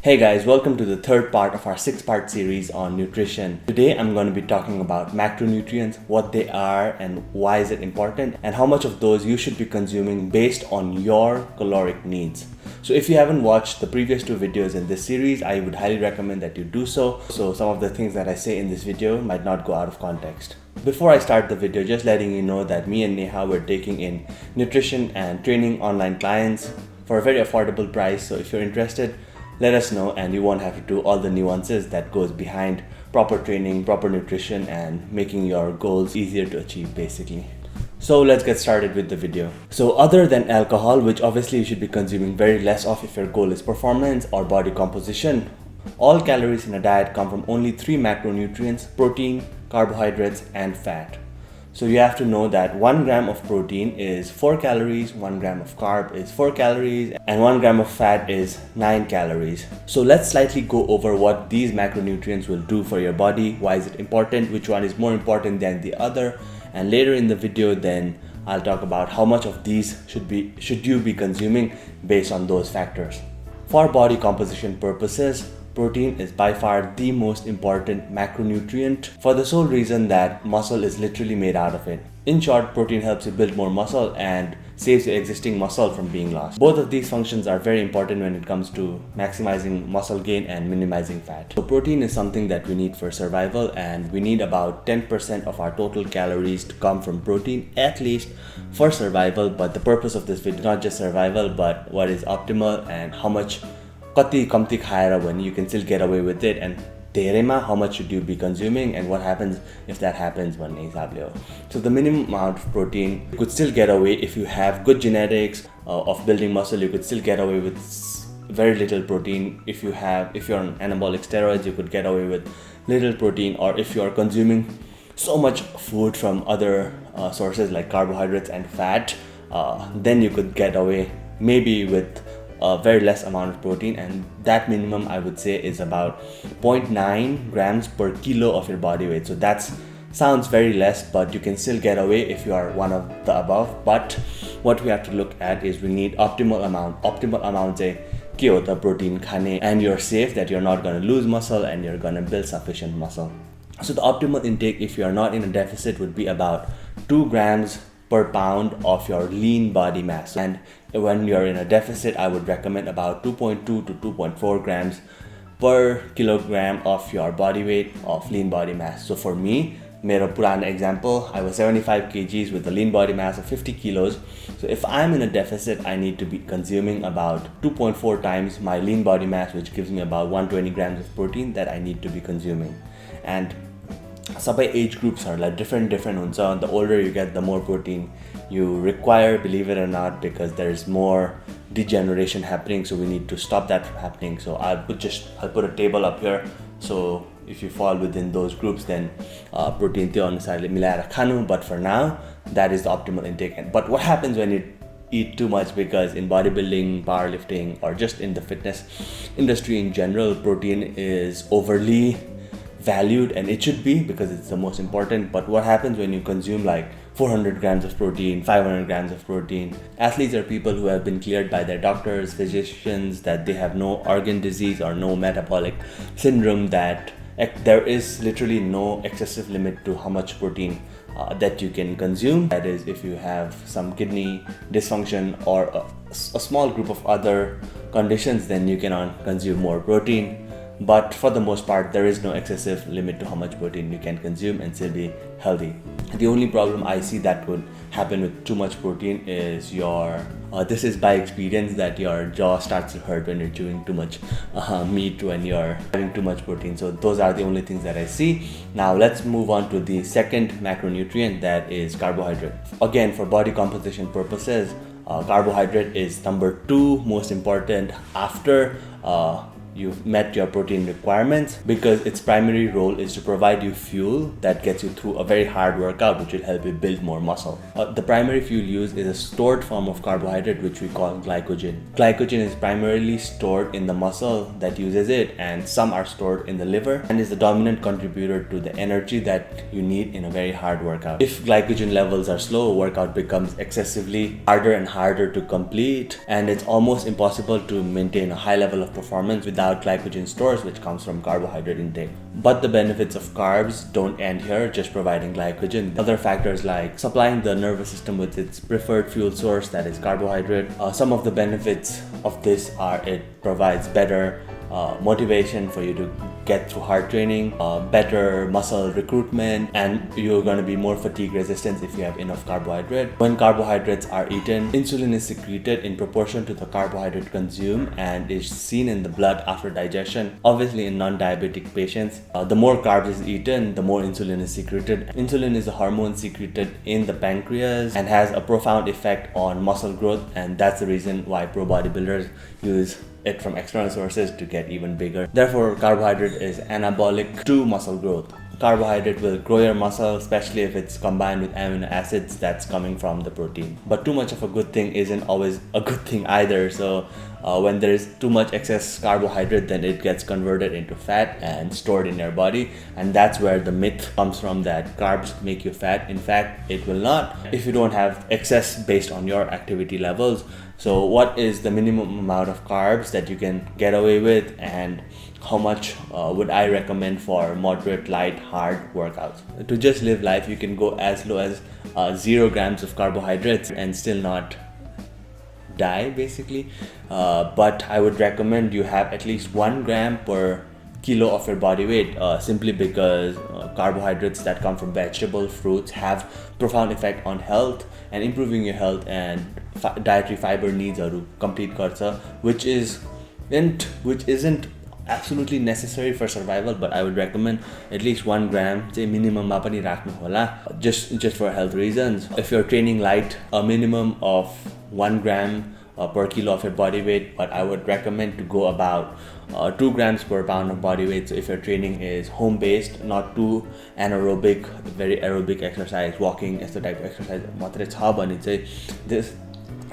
Hey guys, welcome to the third part of our 6-part series on nutrition. Today I'm going to be talking about macronutrients, what they are and why is it important, and how much of those you should be consuming based on your caloric needs. So if you haven't watched the previous 2 videos in this series, I would highly recommend that you do so. So some of the things that I say in this video might not go out of context. Before I start the video, just letting you know that me and Neha were taking in nutrition and training online clients for a very affordable price. So if you're interested, let us know and you won't have to do all the nuances that goes behind proper training, proper nutrition, and making your goals easier to achieve basically. So let's get started with the video. So other than alcohol, which obviously you should be consuming very less of if your goal is performance or body composition, all calories in a diet come from only 3 macronutrients: protein, carbohydrates, and fat. So you have to know that 1 gram of protein is 4 calories, 1 gram of carb is 4 calories, and 1 gram of fat is 9 calories. So let's slightly go over what these macronutrients will do for your body, why is it important, which one is more important than the other, and later in the video then I'll talk about how much of these should you be consuming based on those factors. For body composition purposes, protein is by far the most important macronutrient for the sole reason that muscle is literally made out of it. In short, protein helps you build more muscle and saves your existing muscle from being lost. Both of these functions are very important when it comes to maximizing muscle gain and minimizing fat. So protein is something that we need for survival, and we need about 10% of our total calories to come from protein at least for survival. But the purpose of this video is not just survival, but what is optimal and how much कति कम्ती खाएर भने you can still get away with it, and धेरैमा how much should you be consuming and what happens if that happens भन्ने हिसाबले हो. So the minimum amount of protein you could still get away if you have good genetics of building muscle. You could still get away with very little protein. If you're on anabolic steroids, you could get away with little protein. Or if you're consuming so much food from other sources like carbohydrates and fat, then you could get away maybe with a very less amount of protein, and that minimum I would say is about 0.9 grams per kilo of your body weight. So that sounds very less, but you can still get away if you are one of the above. But what we have to look at is we need optimal amount. Optimal amount say ke ho ta protein khane, and you're safe that you're not going to lose muscle and you're going to build sufficient muscle. So the optimal intake if you're not in a deficit would be about 2 grams per pound of your lean body mass, and when you're in a deficit I would recommend about 2.2 to 2.4 grams per kilogram of your body weight of lean body mass. So for me, mero purana example, I was 75 kgs with a lean body mass of 50 kilos. So if I'm in a deficit, I need to be consuming about 2.4 times my lean body mass, which gives me about 120 grams of protein that I need to be consuming. And sabai age groups are like different huncha. The older you get, the more protein you require, believe it or not, because there's more degeneration happening, so we need to stop that from happening. So I'll put a table up here, so if you fall within those groups, then protein tyo anusarle milaera khanu. But for now, that is the optimal intake. But what happens when you eat too much? Because in bodybuilding, powerlifting, or just in the fitness industry in general, protein is overly valued, and it should be because it's the most important. But what happens when you consume like 400 grams of protein, 500 grams of protein? Athletes are people who have been cleared by their doctors, physicians, that they have no organ disease or no metabolic syndrome, that there is literally no excessive limit to how much protein that you can consume. That is, if you have some kidney dysfunction or a small group of other conditions, then you can consume more protein. But for the most part, there is no excessive limit to how much protein you can consume and still be healthy. The only problem I see that would happen with too much protein is this is by experience, that your jaw starts to hurt when you're chewing too much meat when you're having too much protein. So those are the only things that I see. Now let's move on to the second macronutrient, that is carbohydrate. Again, for body composition purposes, carbohydrate is number 2 most important after you've met your protein requirements, because its primary role is to provide you fuel that gets you through a very hard workout, which will help you build more muscle. The primary fuel used is a stored form of carbohydrate, which we call glycogen. Glycogen is primarily stored in the muscle that uses it, and some are stored in the liver, and is the dominant contributor to the energy that you need in a very hard workout. If glycogen levels are slow, workout becomes excessively harder and harder to complete, and it's almost impossible to maintain a high level of performance without without glycogen stores, which comes from carbohydrate intake. But the benefits of carbs don't end here, just providing glycogen. Other factors like supplying the nervous system with its preferred fuel source, that is carbohydrate. Some of the benefits of this are it provides better motivation for you to get through hard training, better muscle recruitment, and you're going to be more fatigue resistant if you have enough carbohydrate. When carbohydrates are eaten, insulin is secreted in proportion to the carbohydrate consumed and is seen in the blood after digestion. Obviously, in non-diabetic patients, the more carbs is eaten, the more insulin is secreted. Insulin is a hormone secreted in the pancreas and has a profound effect on muscle growth, and that's the reason why pro bodybuilders use it from external sources to get even bigger. Therefore, carbohydrate is anabolic to muscle growth. Carbohydrate will grow your muscle, especially if it's combined with amino acids that's coming from the protein. But too much of a good thing isn't always a good thing either. So when there's too much excess carbohydrate, then it gets converted into fat and stored in your body. And that's where the myth comes from that carbs make you fat. In fact, it will not if you don't have excess based on your activity levels. So what is the minimum amount of carbs that you can get away with, and how much would I recommend for moderate, light, hard workouts? To just live life, you can go as low as 0 grams of carbohydrates and still not die basically. But I would recommend you have at least 1 gram per kilo of your body weight, simply because carbohydrates that come from vegetable fruits have profound effect on health and improving your health, and dietary fiber needs are to complete karcha, which isn't absolutely necessary for survival, but I would recommend at least 1 gram minimum ma pani rakhnu hola, just for health reasons. If you're training light, a minimum of 1 gram per kilo of your body weight, but I would recommend to go about 2 grams per pound of body weight. So if your training is home based, not too anaerobic, very aerobic exercise, walking, यस्तो type of exercise मात्रै छ भने चाहिँ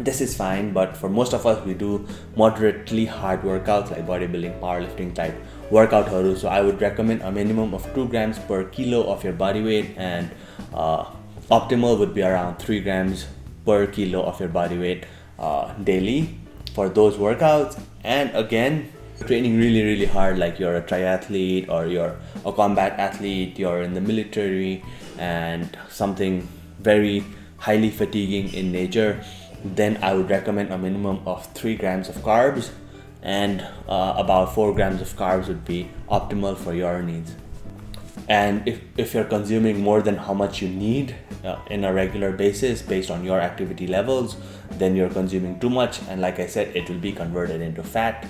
this is fine. But for most of us, we do moderately hard workouts like bodybuilding, powerlifting type workout. So I would recommend a minimum of 2 grams per kilo of your body weight, and optimal would be around 3 grams per kilo of your body weight daily for those workouts. And again, training really hard, like you're a triathlete or you're a combat athlete, you're in the military, and something very highly fatiguing in nature, then I would recommend a minimum of 3 grams of carbs, and about 4 grams of carbs would be optimal for your needs. And if you're consuming more than how much you need in a regular basis based on your activity levels, then you're consuming too much, and like I said, it will be converted into fat,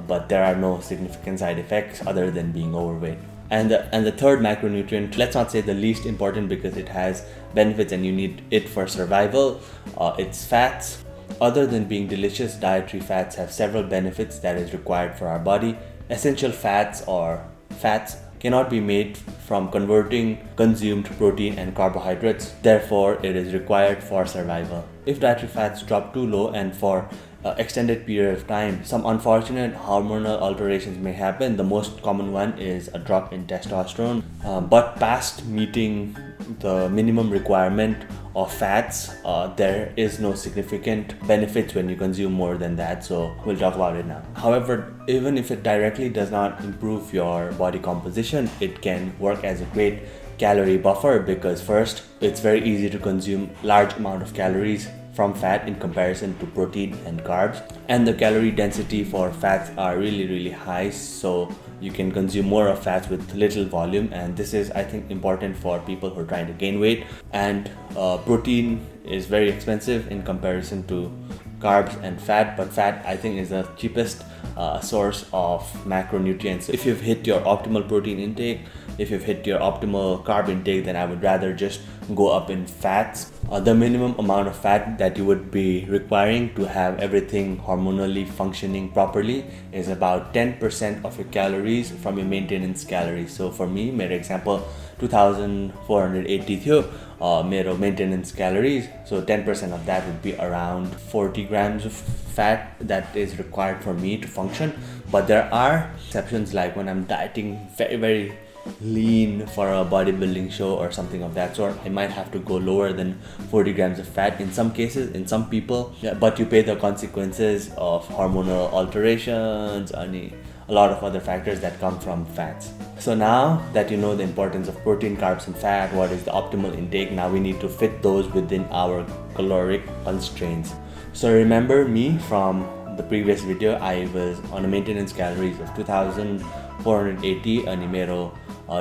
but there are no significant side effects other than being overweight. And the third macronutrient, let's not say the least important because it has benefits and you need it for survival, it's fats. Other than being delicious, dietary fats have several benefits that is required for our body. Essential fats or fats cannot be made from converting consumed protein and carbohydrates. Therefore, it is required for survival. If dietary fats drop too low and for extended period of time, some unfortunate hormonal alterations may happen. The most common one is a drop in testosterone. But past meeting the minimum requirement of fats, there is no significant benefits when you consume more than that, so we'll talk about it now. However, even if it directly does not improve your body composition, it can work as a great calorie buffer, because first, it's very easy to consume large amount of calories from fat in comparison to protein and carbs, and the calorie density for fats are really high, so you can consume more of fats with little volume. And this is, I think, important for people who are trying to gain weight. And protein is very expensive in comparison to carbs and fat, but fat, I think, is the cheapest source of macronutrients. If you've hit your optimal protein intake, if you've hit your optimal carb intake, then I would rather just go up in fats. The minimum amount of fat that you would be requiring to have everything hormonally functioning properly is about 10% of your calories from your maintenance calories. So for me, my example, 2480 थियो मेरो maintenance calories, so 10% of that would be around 40 grams of fat that is required for me to function. But there are exceptions, like when I'm dieting very lean for a bodybuilding show or something of that sort, I might have to go lower than 40 grams of fat in some cases, in some people. Yeah, but you pay the consequences of hormonal alterations and a lot of other factors that come from fats. So now that you know the importance of protein, carbs and fat, what is the optimal intake, now we need to fit those within our caloric constraints. So remember me from the previous video, I was on a maintenance calories of 2480 and मेरो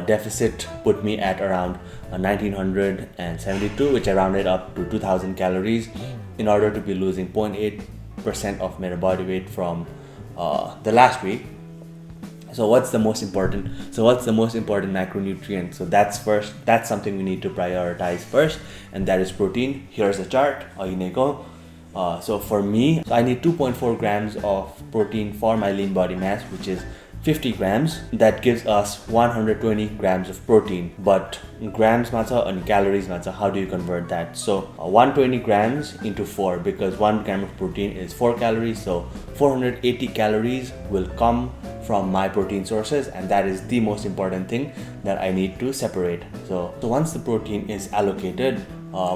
deficit put me at around 1972, which I rounded up to 2000 calories in order to be losing 0.8% of my body weight from the last week. So what's the most important macronutrient? So that's something we need to prioritize first, and that is protein. Here's a chart. So for me, I need 2.4 grams of protein for my lean body mass, which is 50 grams. That gives us 120 grams of protein. But grams matter and calories matter. How do you convert that? So 120 grams into 4, because 1 gram of protein is 4 calories. So 480 calories will come from my protein sources, and that is the most important thing that I need to separate. So once the protein is allocated,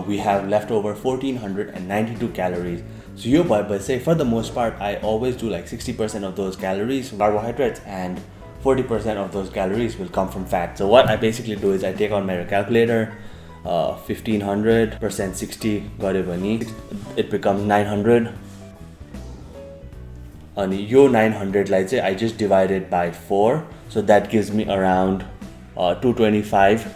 we have left over 1492 calories. So yo, but say for the most part, I always do like 60% of those calories from carbohydrates and 40% of those calories will come from fat. So what I basically do is I take out my calculator, 1500% 60 it becomes 900. And yo 900 like say I just divided by 4, so that gives me around 225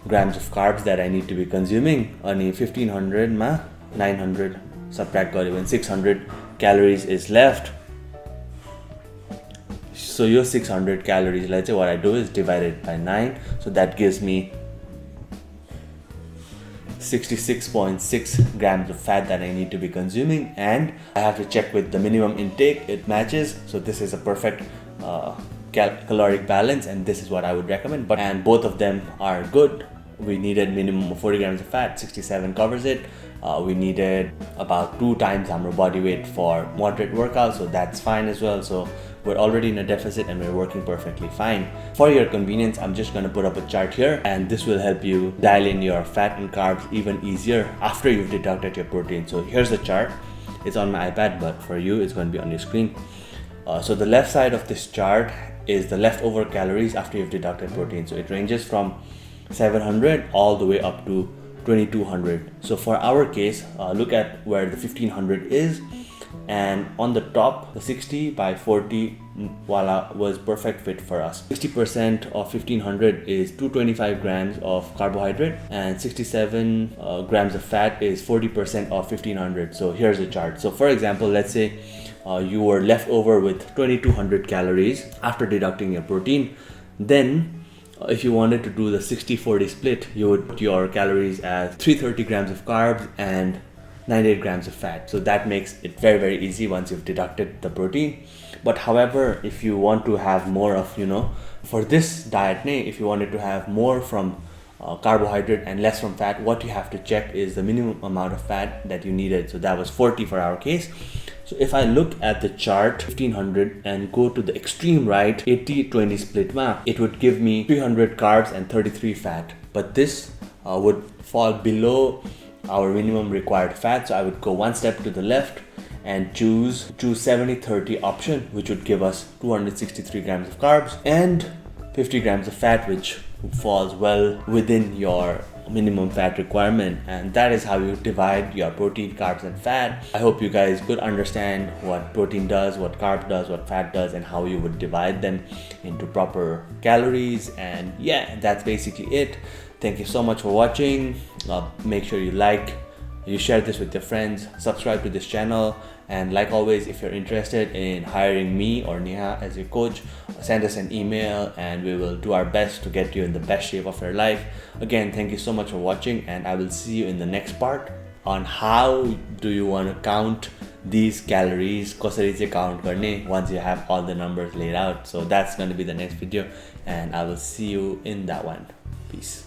grams of carbs that I need to be consuming. And 1500 ma 900 subtract when 600 calories is left. So your 600 calories, let's say what I do is divide it by 9, so that gives me 66.6 grams of fat that I need to be consuming, and I have to check with the minimum intake. It matches, so this is a perfect caloric balance, and this is what I would recommend. And both of them are good. We needed minimum of 40 grams of fat, 67 covers it. We needed about 2 times our body weight for moderate workout, so that's fine as well. So we're already in a deficit and we're working perfectly fine. For your convenience, I'm just going to put up a chart here, and this will help you dial in your fat and carbs even easier after you've deducted your protein. So here's the chart. It's on my iPad, but for you it's going to be on your screen. So the left side of this chart is the leftover calories after you've deducted protein. So it ranges from 700 all the way up to 2200. So for our case, look at where the 1500 is, and on the top the 60 by 40 voila was perfect fit for us. 60% of 1500 is 225 grams of carbohydrate, and 67 grams of fat is 40% of 1500. So here's the chart. So for example, let's say you were left over with 2200 calories after deducting your protein. Then if you wanted to do the 60-40 split, you would put your calories as 330 grams of carbs and 98 grams of fat. So that makes it very, very easy once you've deducted the protein. But however, if you want to have more of, for this diet, if you wanted to have more from carbohydrate and less from fat, what you have to check is the minimum amount of fat that you needed. So that was 40 for our case. So if I look at the chart 1500 and go to the extreme right, 80-20 split map, it would give me 300 carbs and 33 fat. But this would fall below our minimum required fat. So I would go one step to the left and choose 70-30 option, which would give us 263 grams of carbs and 50 grams of fat, which falls well within your minimum fat requirement. And that is how you divide your protein, carbs and fat. I hope you guys could understand what protein does, what carb does, what fat does, and how you would divide them into proper calories. And yeah, that's basically it. Thank you so much for watching. Make sure you share this with your friends, subscribe to this channel, and like always, if you're interested in hiring me or Neha as your coach, send us an email and we will do our best to get you in the best shape of your life. Again, thank you so much for watching, and I will see you in the next part on how do you want to count these calories, कसरी चाहिँ count गर्ने once you have all the numbers laid out. So that's going to be the next video, and I will see you in that one. Peace.